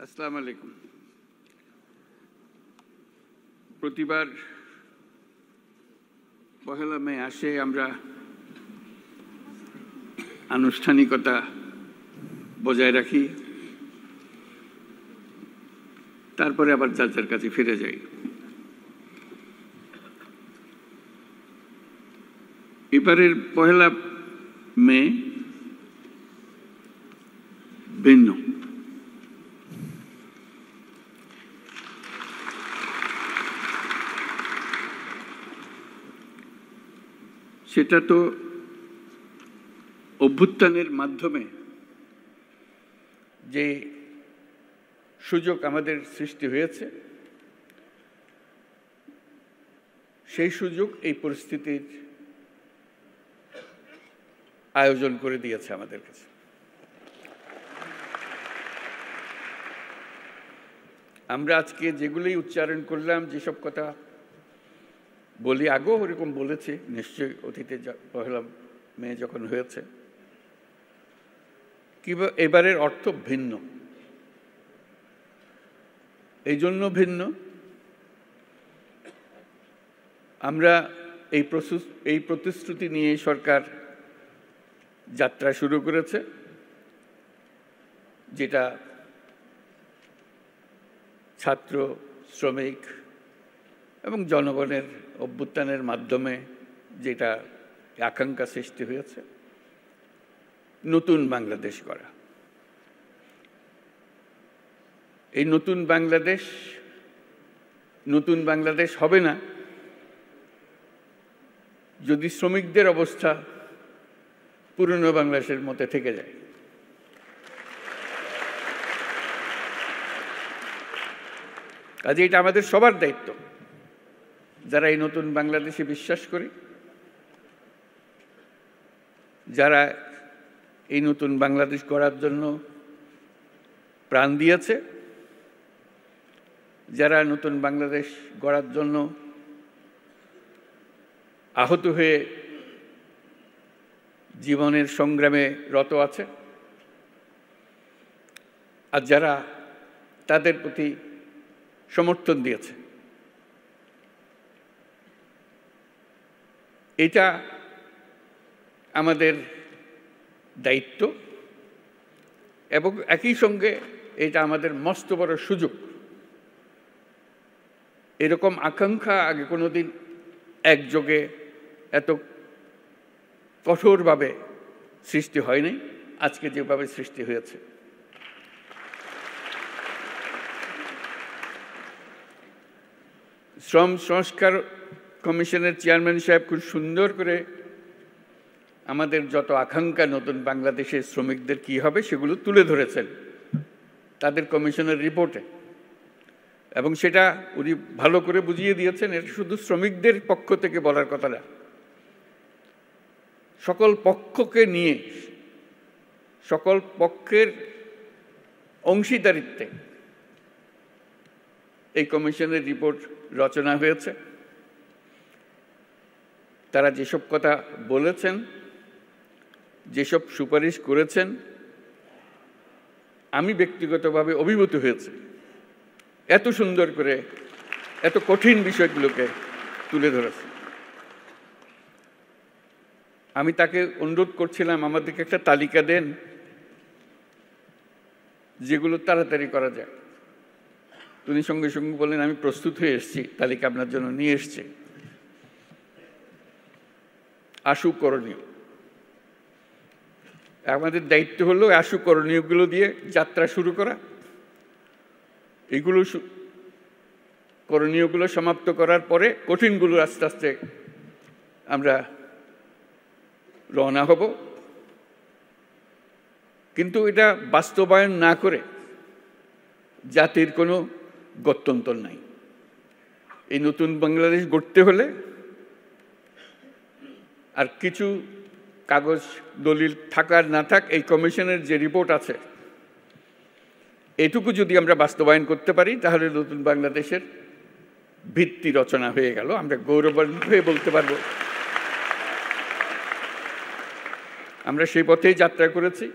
আসসালামু আলাইকুম। প্রতিবার পহেলা মে আসে আমরা আনুষ্ঠানিকতা বজায় রাখি, তারপরে আবার যার যার কাছে ফিরে যাই। এবারের পহেলা মে ভিন্ন। সেটা তো অভ্যুত্থানের মাধ্যমে যে সুযোগ আমাদের সৃষ্টি হয়েছে, সেই সুযোগ এই পরিস্থিতির আয়োজন করে দিয়েছে আমাদের কাছে। আমরা আজকে যেগুলোই উচ্চারণ করলাম, যেসব কথা বলি, আগেও ওরকম বলেছি নিশ্চয়ই অতীতে, পহেলা মে যখন হয়েছে, কিংবা এবারের অর্থ ভিন্ন। এই জন্য ভিন্ন, আমরা এই প্রতিশ্রুতি নিয়ে সরকার যাত্রা শুরু করেছে, যেটা ছাত্র, শ্রমিক এবং জনগণের অভ্যুত্থানের মাধ্যমে যেটা আকাঙ্ক্ষা সৃষ্টি হয়েছে, নতুন বাংলাদেশ গড়া। এই নতুন বাংলাদেশ হবে না যদি শ্রমিকদের অবস্থা পুরনো বাংলাদেশের মতো থেকে যায়। কাজে এটা আমাদের সবার দায়িত্ব, যারা এই নতুন বাংলাদেশে বিশ্বাস করি, যারা এই নতুন বাংলাদেশ গড়ার জন্য প্রাণ দিয়েছে, যারা নতুন বাংলাদেশ গড়ার জন্য আহত হয়ে জীবনের সংগ্রামে রত আছে, আর যারা তাদের প্রতি সমর্থন দিয়েছে। এটা আমাদের দায়িত্ব এবং একই সঙ্গে এটা আমাদের মস্ত বড় সুযোগ। এরকম আকাঙ্ক্ষা আগে কোনোদিন একযোগে এত কঠোরভাবে সৃষ্টি হয়নি, আজকে যেভাবে সৃষ্টি হয়েছে। শ্রম সংস্কার কমিশনের চেয়ারম্যান সাহেব খুব সুন্দর করে আমাদের যত আকাঙ্ক্ষা নতুন বাংলাদেশের শ্রমিকদের কি হবে সেগুলো তুলে ধরেছেন তাদের কমিশনের রিপোর্টে, এবং সেটা উনি ভালো করে বুঝিয়ে দিয়েছেন। এটা শুধু শ্রমিকদের পক্ষ থেকে বলার কথা না, সকল পক্ষকে নিয়ে, সকল পক্ষের অংশীদারিত্বে এই কমিশনের রিপোর্ট রচনা হয়েছে। তারা যেসব কথা বলেছেন, যেসব সুপারিশ করেছেন, আমি ব্যক্তিগতভাবে অভিভূত হয়েছি। এত সুন্দর করে এত কঠিন বিষয়গুলোকে তুলে ধরেছে। আমি তাকে অনুরোধ করছিলাম আমাদেরকে একটা তালিকা দেন যেগুলো তাড়াতাড়ি করা যায়। তিনি সঙ্গে সঙ্গে বললেন, আমি প্রস্তুত হয়ে এসেছি, তালিকা আপনার জন্য নিয়ে এসছি। আশু করণীয়, আমাদের দায়িত্ব হলো আশু করণীয়গুলো দিয়ে যাত্রা শুরু করা। এইগুলো করণীয়গুলো সমাপ্ত করার পরে কঠিনগুলো আস্তে আস্তে আমরা রওনা হব। কিন্তু এটা বাস্তবায়ন না করে জাতির কোনো গত্যন্তর নাই। এই নতুন বাংলাদেশ গড়তে হলে আর কিছু কাগজ দলিল থাকার না থাক, এই কমিশনের যে রিপোর্ট আছে এটুকু যদি আমরা বাস্তবায়ন করতে পারি, তাহলে নতুন বাংলাদেশের ভিত্তি রচনা হয়ে গেল। আমরা গৌরবান্বিত হয়ে বলতে পারব আমরা সেই পথেই যাত্রা করেছি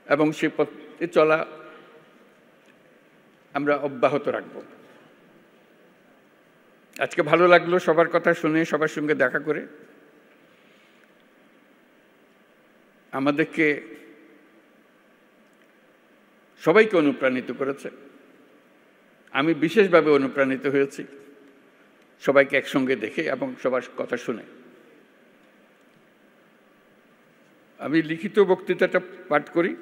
এবং সেই পথে চলা আমরা অব্যাহত রাখব। আজকে ভালো লাগলো সবার কথা শুনে, সবার সঙ্গে দেখা করে। আমাদেরকে সবাইকে অনুপ্রাণিত করেছে। আমি বিশেষভাবে অনুপ্রাণিত হয়েছি সবাইকে একসঙ্গে দেখে এবং সবার কথা শুনে। আমি লিখিত বক্তৃতাটা পাঠ করি।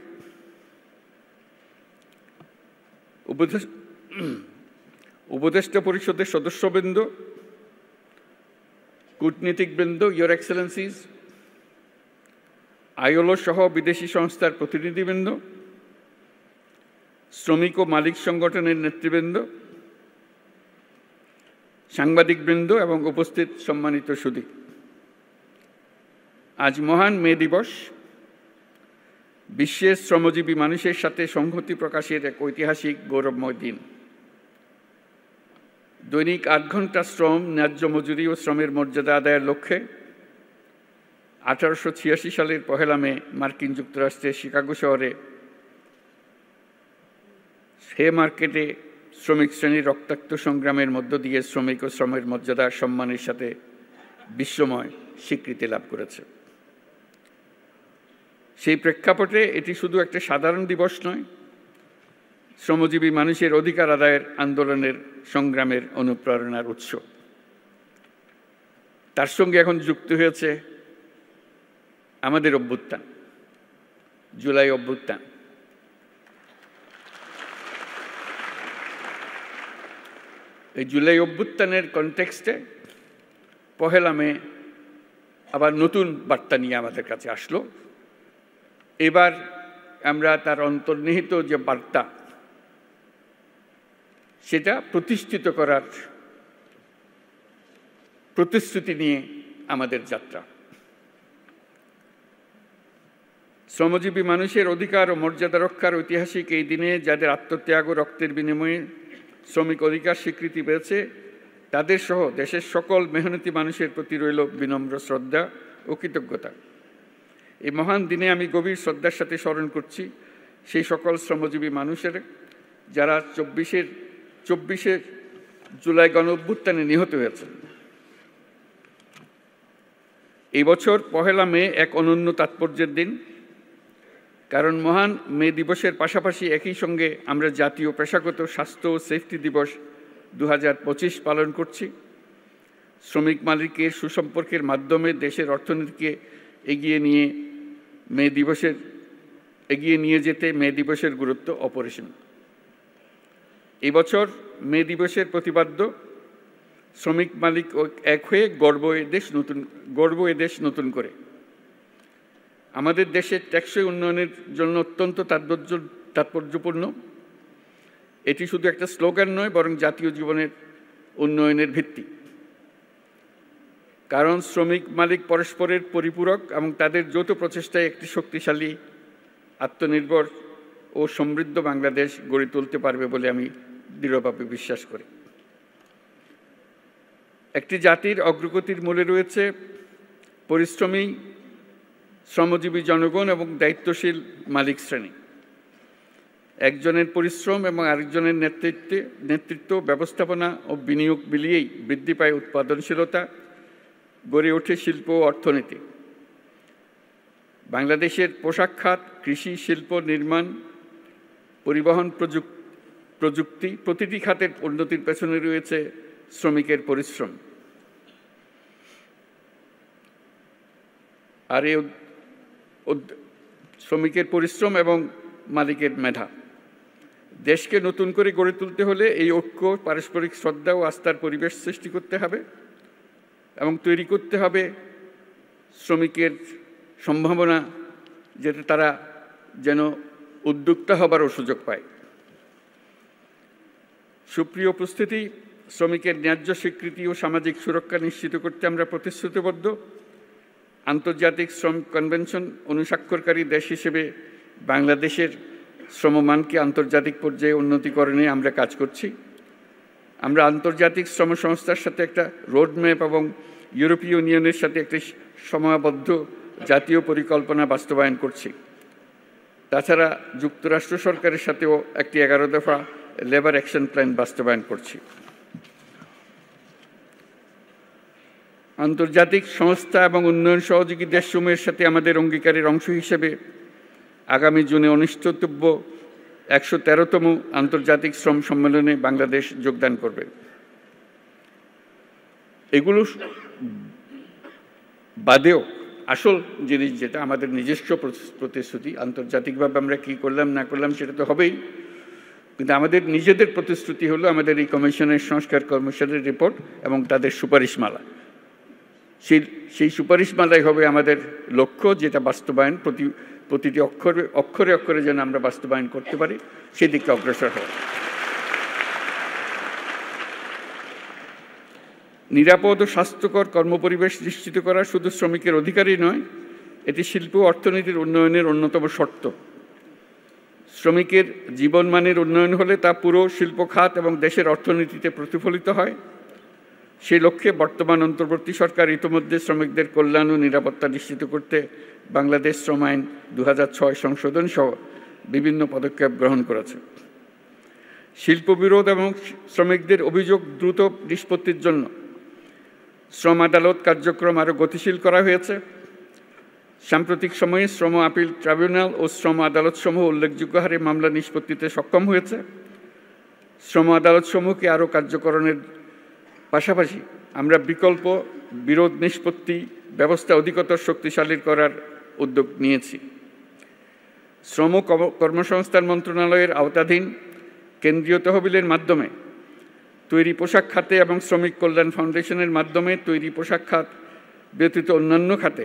উপদেষ্টা পরিষদের সদস্যবৃন্দ, কূটনীতিকবৃন্দ, ইয়োর এক্সেলেন্সিজ, আইএলও সহ বিদেশি সংস্থার প্রতিনিধিবৃন্দ, শ্রমিক ও মালিক সংগঠনের নেতৃবৃন্দ, সাংবাদিকবৃন্দ এবং উপস্থিত সম্মানিত সুধী, আজ মহান মে দিবস। বিশ্বের শ্রমজীবী মানুষের সাথে সংহতি প্রকাশের এক ঐতিহাসিক গৌরবময় দিন। দৈনিক ৮ ঘন্টা শ্রম, ন্যায্য মজুরি ও শ্রমের মর্যাদা আদায়ের লক্ষ্যে 1886 সালের 1 মে মার্কিন যুক্তরাষ্ট্রের শিকাগো শহরে হে মার্কেটে শ্রমিক শ্রেণীর রক্তাক্ত সংগ্রামের মধ্য দিয়ে শ্রমিক ও শ্রমের মর্যাদা সম্মানের সাথে বিশ্বময় স্বীকৃতি লাভ করেছে। সেই প্রেক্ষাপটে এটি শুধু একটা সাধারণ দিবস নয়, শ্রমজীবী মানুষের অধিকার আদায়ের আন্দোলনের সংগ্রামের অনুপ্রেরণার উৎস। তার সঙ্গে এখন যুক্ত হয়েছে আমাদের অভ্যুত্থান, জুলাই অভ্যুত্থান। এই জুলাই অভ্যুত্থানের কনটেক্সটে 1 মে আবার নতুন বার্তা নিয়ে আমাদের কাছে আসলো। এবার আমরা তার অন্তর্নিহিত যে বার্তা, সেটা প্রতিষ্ঠিত করার প্রতিশ্রুতি নিয়ে আমাদের যাত্রা। শ্রমজীবী মানুষের অধিকার ও মর্যাদা রক্ষার ঐতিহাসিক এই দিনে যাদের আত্মত্যাগ ও রক্তের বিনিময়ে শ্রমিক অধিকার স্বীকৃতি পেয়েছে, তাদের সহ দেশের সকল মেহনতি মানুষের প্রতি রইল বিনম্র শ্রদ্ধা ও কৃতজ্ঞতা। এই মহান দিনে আমি গভীর শ্রদ্ধার সাথে স্মরণ করছি সেই সকল শ্রমজীবী মানুষের যারা 24শে জুলাই গণ অভ্যুত্থানে নিহত হয়েছেন। এই বছর 1 মে এক অনন্য তাৎপর্যের দিন, কারণ মহান মে দিবসের পাশাপাশি একই সঙ্গে আমরা জাতীয় পেশাগত স্বাস্থ্য ও সেফটি দিবস 2025 পালন করছি। শ্রমিক মালিকের সুসম্পর্কের মাধ্যমে দেশের অর্থনীতিকে এগিয়ে নিয়ে যেতে মে দিবসের গুরুত্ব অপরিসীম। এই বছর মে দিবসের প্রতিপাদ্য শ্রমিক মালিক এক হয়ে গর্ব এ দেশ নতুন করে। আমাদের দেশের টেকসই উন্নয়নের জন্য অত্যন্ত তাৎপর্যপূর্ণ। এটি শুধু একটা স্লোগান নয়, বরং জাতীয় জীবনের উন্নয়নের ভিত্তি। কারণ শ্রমিক মালিক পরস্পরের পরিপূরক এবং তাদের যৌথ প্রচেষ্টায় একটি শক্তিশালী, আত্মনির্ভর ও সমৃদ্ধ বাংলাদেশ গড়ে তুলতে পারবে বলে আমি দৃঢ়ভাবে বিশ্বাস করি। একটি জাতির অগ্রগতির মূলে রয়েছে পরিশ্রমী শ্রমজীবী জনগণ এবং দায়িত্বশীল মালিক শ্রেণী। একজনের পরিশ্রম এবং আরেকজনের নেতৃত্ব, ব্যবস্থাপনা ও বিনিয়োগ মিলিয়েই বৃদ্ধি পায় উৎপাদনশীলতা, গড়ে ওঠে শিল্প ও অর্থনীতি। বাংলাদেশের পোশাক খাত, কৃষি, শিল্প, নির্মাণ, পরিবহন, প্রযুক্তি প্রতিটি খাতের উন্নতির পেছনে রয়েছে শ্রমিকের পরিশ্রম। আর এই শ্রমিকের পরিশ্রম এবং মালিকের মেধা। দেশকে নতুন করে গড়ে তুলতে হলে এই ঐক্য, পারস্পরিক শ্রদ্ধা ও আস্থার পরিবেশ সৃষ্টি করতে হবে এবং তৈরি করতে হবে শ্রমিকের সম্ভাবনা, যেটা তারা যেন উদ্যোক্তা হবারও সুযোগ পায়। সুপ্রিয় উপস্থিতি, শ্রমিকের ন্যায্য স্বীকৃতি ও সামাজিক সুরক্ষা নিশ্চিত করতে আমরা প্রতিশ্রুতিবদ্ধ। আন্তর্জাতিক শ্রম কনভেনশন অনুস্বাক্ষরকারী দেশ হিসেবে বাংলাদেশের শ্রমমানকে আন্তর্জাতিক পর্যায়ে উন্নতিকরণে আমরা কাজ করছি। আমরা আন্তর্জাতিক শ্রম সংস্থার সাথে একটা রোডম্যাপ এবং ইউরোপীয় ইউনিয়নের সাথে একটি সময়াবদ্ধ জাতীয় পরিকল্পনা বাস্তবায়ন করছি। তাছাড়া যুক্তরাষ্ট্র সরকারের সাথেও একটি 11 দফা লেবার অ্যাকশন প্ল্যান বাস্তবায়ন করছি। আন্তর্জাতিক সংস্থা এবং উন্নয়ন সহযোগী দেশসমূহের সাথে আমাদের অঙ্গীকারের অংশ হিসেবে আগামী জুনে অনুষ্ঠিতব্য ১১৩তম আন্তর্জাতিক শ্রম সম্মেলনে বাংলাদেশ যোগদান করবে। এগুলো বাদেও আসল জিনিস যেটা আমাদের নিজস্ব প্রতিশ্রুতি, আন্তর্জাতিকভাবে আমরা কী করলাম না করলাম সেটা তো হবেই, কিন্তু আমাদের নিজেদের প্রতিশ্রুতি হলো আমাদের এই কমিশনের সংস্কার কমিশনের রিপোর্ট এবং তাদের সুপারিশমালা। সেই সুপারিশমালাই হবে আমাদের লক্ষ্য, যেটা বাস্তবায়ন প্রতিটি অক্ষরে অক্ষরে যেন আমরা বাস্তবায়ন করতে পারি, সেদিকে অগ্রসর হওয়া। নিরাপদ ও স্বাস্থ্যকর কর্মপরিবেশ নিশ্চিত করা শুধু শ্রমিকের অধিকারই নয়, এটি শিল্প ও অর্থনীতির উন্নয়নের অন্যতম শর্ত। শ্রমিকের জীবনমানের উন্নয়ন হলে তা পুরো শিল্প খাত এবং দেশের অর্থনীতিতে প্রতিফলিত হয়। সেই লক্ষ্যে বর্তমান অন্তর্বর্তী সরকার ইতিমধ্যে শ্রমিকদের কল্যাণ ও নিরাপত্তা নিশ্চিত করতে বাংলাদেশ শ্রম আইন ২০০৬ সংশোধন সহ বিভিন্ন পদক্ষেপ গ্রহণ করেছে। শিল্প বিরোধ এবং শ্রমিকদের অভিযোগ দ্রুত নিষ্পত্তির জন্য শ্রম আদালত কার্যক্রম আরও গতিশীল করা হয়েছে। সাম্প্রতিক সময়ে শ্রম আপিল ট্রাইব্যুনাল ও শ্রম আদালতসমূহ উল্লেখযোগ্য হারে মামলা নিষ্পত্তিতে সক্ষম হয়েছে। শ্রম আদালতসমূহকে আরও কার্যকরণের পাশাপাশি আমরা বিকল্প বিরোধ নিষ্পত্তি ব্যবস্থা অধিকতর শক্তিশালী করার উদ্যোগ নিয়েছি। শ্রম কর্মসংস্থান মন্ত্রণালয়ের আওতাধীন কেন্দ্রীয় তহবিলের মাধ্যমে তৈরি পোশাক খাতে এবং শ্রমিক কল্যাণ ফাউন্ডেশনের মাধ্যমে তৈরি পোশাক খাত ব্যতীত অন্যান্য খাতে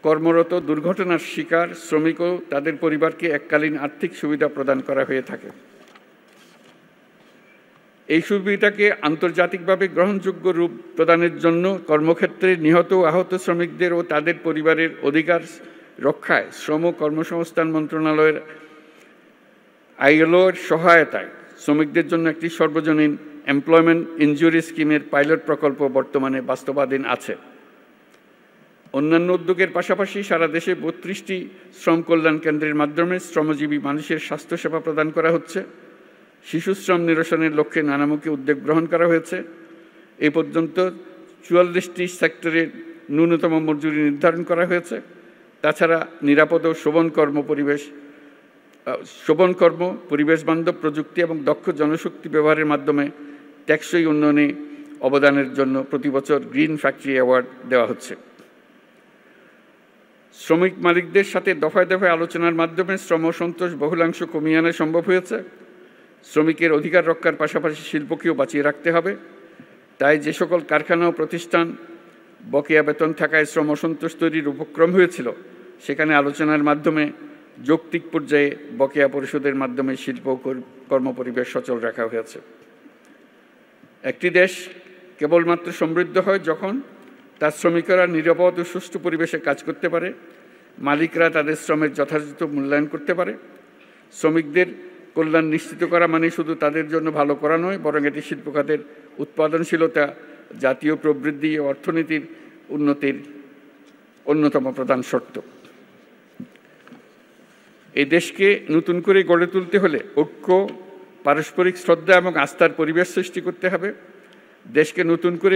কর্মরত দুর্ঘটনার শিকার শ্রমিক ও তাদের পরিবারকে এককালীন আর্থিক সুবিধা প্রদান করা হয়ে থাকে। এই সুবিধাকে আন্তর্জাতিকভাবে গ্রহণযোগ্য রূপ প্রদানের জন্য কর্মক্ষেত্রে নিহত ও আহত শ্রমিকদের ও তাদের পরিবারের অধিকার রক্ষায় শ্রম কর্মসংস্থান মন্ত্রণালয়ের ILO-র সহায়তায় শ্রমিকদের জন্য একটি সর্বজনীন এমপ্লয়মেন্ট ইনজুরি স্কিমের পাইলট প্রকল্প বর্তমানে বাস্তবায়ন আছে। অন্যান্য উদ্যোগের পাশাপাশি সারা দেশে ৩২টি শ্রম কল্যাণ কেন্দ্রের মাধ্যমে শ্রমজীবী মানুষের স্বাস্থ্যসেবা প্রদান করা হচ্ছে। শিশু শ্রম নিরসনের লক্ষ্যে নানামুখী উদ্যোগ গ্রহণ করা হয়েছে। এ পর্যন্ত ৪৪টি সেক্টরে ন্যূনতম মজুরি নির্ধারণ করা হয়েছে। তাছাড়া নিরাপদ ও শোভন কর্ম, পরিবেশ বান্ধব প্রযুক্তি এবং দক্ষ জনশক্তি ব্যবহারের মাধ্যমে টেকসই উন্নয়নে অবদানের জন্য প্রতি বছর গ্রিন ফ্যাক্টরি অ্যাওয়ার্ড দেওয়া হচ্ছে। শ্রমিক মালিকদের সাথে দফায় দফায় আলোচনার মাধ্যমে শ্রম সন্তোষ বহুলাংশ কমিয়ে আনা সম্ভব হয়েছে। শ্রমিকের অধিকার রক্ষার পাশাপাশি শিল্পকেও বাঁচিয়ে রাখতে হবে। তাই যে সকল কারখানা ও প্রতিষ্ঠান বকেয়া বেতন থাকায় শ্রম অসন্তোষ তৈরির উপক্রম হয়েছিল, সেখানে আলোচনার মাধ্যমে যৌক্তিক পর্যায়ে বকেয়া পরিশোধের মাধ্যমে শিল্প কর্মপরিবেশ সচল রাখা হয়েছে। একটি দেশ কেবলমাত্র সমৃদ্ধ হয় যখন তার শ্রমিকরা নিরাপদ ও সুষ্ঠু পরিবেশে কাজ করতে পারে, মালিকরা তাদের শ্রমের যথাযথ মূল্যায়ন করতে পারে। শ্রমিকদের কল্যাণ নিশ্চিত করা মানে শুধু তাদের জন্য ভালো করা নয়, বরং এটি শিল্প খাতের উৎপাদনশীলতা, জাতীয় প্রবৃদ্ধি ও অর্থনীতির উন্নতির অন্যতম প্রধান শর্ত। এই দেশকে নতুন করে গড়ে তুলতে হলে ঐক্য, পারস্পরিক শ্রদ্ধা এবং আস্থার পরিবেশ সৃষ্টি করতে হবে। দেশকে নতুন করে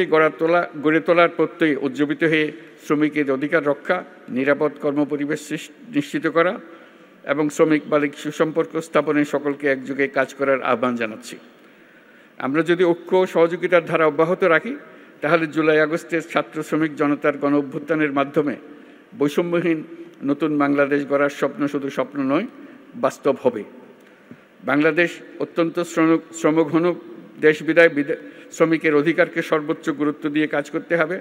গড়ে তোলার প্রত্যয়ে উজ্জীবিত হয়ে শ্রমিকের অধিকার রক্ষা, নিরাপদ কর্মপরিবেশ নিশ্চিত করা এবং শ্রমিক মালিক সুসম্পর্ক স্থাপনে সকলকে একযোগে কাজ করার আহ্বান জানাচ্ছি। আমরা যদি ঐক্য ও সহযোগিতার ধারা অব্যাহত রাখি, তাহলে জুলাই আগস্টের ছাত্র শ্রমিক জনতার গণ অভ্যুত্থানের মাধ্যমে বৈষম্যহীন নতুন বাংলাদেশ গড়ার স্বপ্ন শুধু স্বপ্ন নয়, বাস্তব হবে। বাংলাদেশ অত্যন্ত শ্রমঘন দেশ বিদায় শ্রমিকের অধিকারকে সর্বোচ্চ গুরুত্ব দিয়ে কাজ করতে হবে।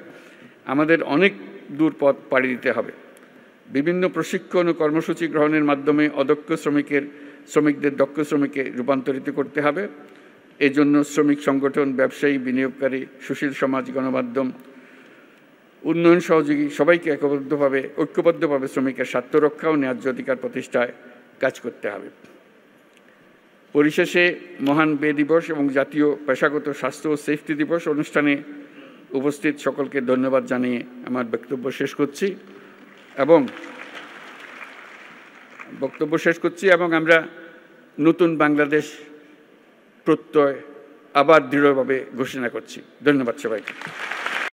আমাদের অনেক দূর পথ পাড়ি দিতে হবে। বিভিন্ন প্রশিক্ষণ ও কর্মসূচি গ্রহণের মাধ্যমে অদক্ষ শ্রমিকদের দক্ষ শ্রমিকে রূপান্তরিত করতে হবে। এজন্য শ্রমিক সংগঠন, ব্যবসায়ী, বিনিয়োগকারী, সুশীল সমাজ, গণমাধ্যম, উন্নয়ন সহযোগী সবাইকে ঐক্যবদ্ধভাবে শ্রমিকের স্বার্থ রক্ষা ও ন্যায্য অধিকার প্রতিষ্ঠায় কাজ করতে হবে। পরিশেষে মহান বে দিবস এবং জাতীয় পেশাগত স্বাস্থ্য ও সেফটি দিবস অনুষ্ঠানে উপস্থিত সকলকে ধন্যবাদ জানিয়ে আমার বক্তব্য শেষ করছি এবং আমরা নতুন বাংলাদেশ প্রত্যয় আবার দৃঢ়ভাবে ঘোষণা করছি। ধন্যবাদ সবাইকে।